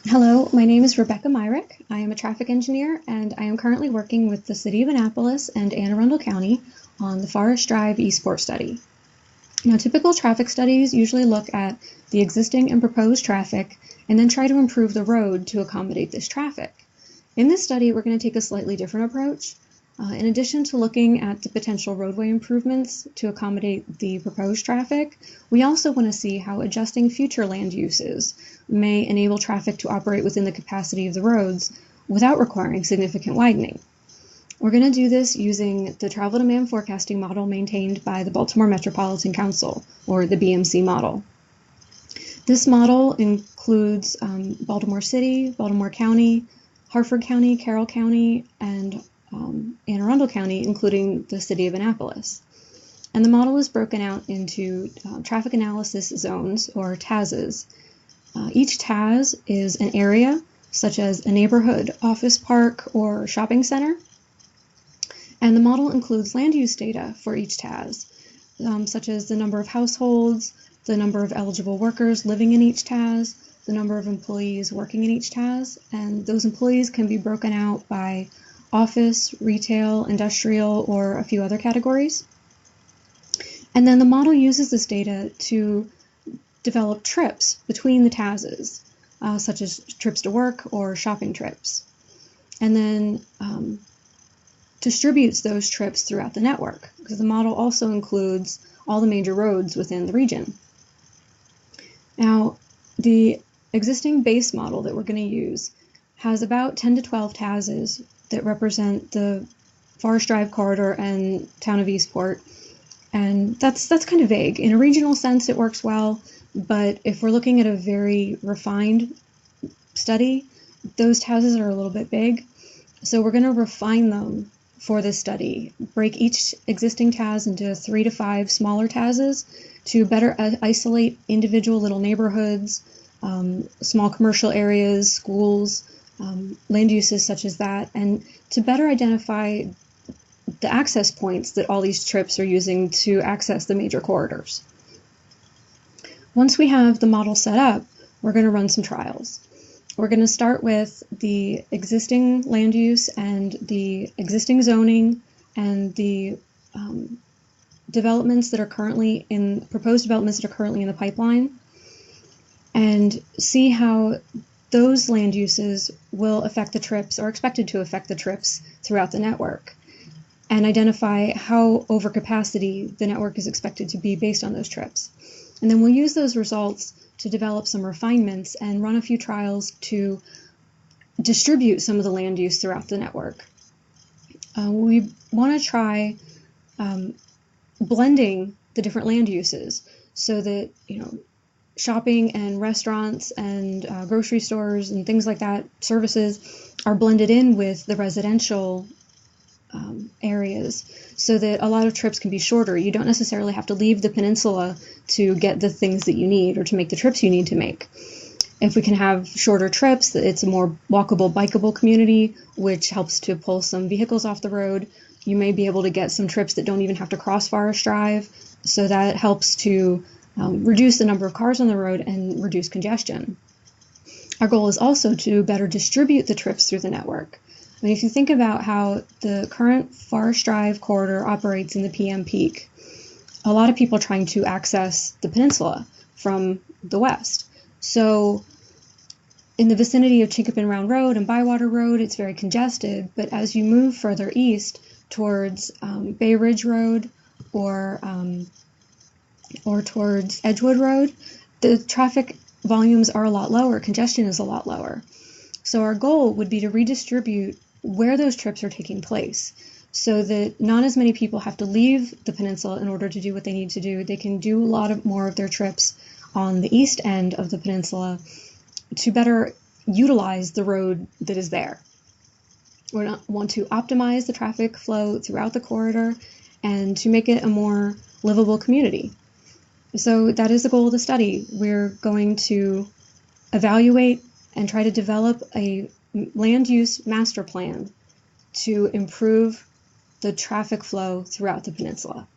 Hello, my name is Rebecca Myrick. I am a traffic engineer and I am currently working with the City of Annapolis and Anne Arundel County on the Forest Drive Eastport study. Now, typical traffic studies usually look at the existing and proposed traffic and then try to improve the road to accommodate this traffic. In this study, we're going to take a slightly different approach. In addition to looking at the potential roadway improvements to accommodate the proposed traffic, we also want to see how adjusting future land uses may enable traffic to operate within the capacity of the roads without requiring significant widening. We're going to do this using the travel demand forecasting model maintained by the Baltimore Metropolitan Council, or the BMC model. This model includes Baltimore City, Baltimore County, Harford County, Carroll County, and Anne Arundel County, including the City of Annapolis. And the model is broken out into traffic analysis zones, or TAZs. Each TAZ is an area, such as a neighborhood, office park, or shopping center. And the model includes land use data for each TAZ, such as the number of households, the number of eligible workers living in each TAZ, the number of employees working in each TAZ, and those employees can be broken out by office, retail, industrial, or a few other categories. And then the model uses this data to develop trips between the TAZs, such as trips to work or shopping trips, and then distributes those trips throughout the network, because the model also includes all the major roads within the region. Now, the existing base model that we're going to use has about 10 to 12 TAZs that represent the Forest Drive corridor and town of Eastport, and that's kind of vague. In a regional sense, it works well, but if we're looking at a very refined study, those TAZs are a little bit big, so we're going to refine them for this study, break each existing TAZ into 3 to 5 smaller TAZs to better isolate individual little neighborhoods, small commercial areas, schools, land uses such as that, and to better identify the access points that all these trips are using to access the major corridors. Once we have the model set up, we're going to run some trials. We're going to start with the existing land use and the existing zoning and the developments that are currently in proposed developments that are currently in the pipeline, and see how those land uses will affect the trips, or expected to affect the trips throughout the network, and identify how overcapacity the network is expected to be based on those trips. And then we'll use those results to develop some refinements and run a few trials to distribute some of the land use throughout the network. We want to try blending the different land uses so that, shopping and restaurants and grocery stores and things like that, services, are blended in with the residential areas, so that a lot of trips can be shorter. You don't necessarily have to leave the peninsula to get the things that you need or to make the trips you need to make. If we can have shorter trips, it's a more walkable, bikeable community, which helps to pull some vehicles off the road. You may be able to get some trips that don't even have to cross Forest Drive, so that helps to reduce the number of cars on the road and reduce congestion. Our goal is also to better distribute the trips through the network. I mean, if you think about how the current Forest Drive corridor operates in the PM peak, a lot of people are trying to access the peninsula from the west. So in the vicinity of Chinkopin Round Road and Bywater Road, it's very congested, but as you move further east towards Bay Ridge Road or towards Edgewood Road, the traffic volumes are a lot lower, congestion is a lot lower. So our goal would be to redistribute where those trips are taking place, so that not as many people have to leave the peninsula in order to do what they need to do. They can do a lot more of their trips on the east end of the peninsula to better utilize the road that is there. We want to optimize the traffic flow throughout the corridor and to make it a more livable community. So that is the goal of the study. We're going to evaluate and try to develop a land use master plan to improve the traffic flow throughout the peninsula.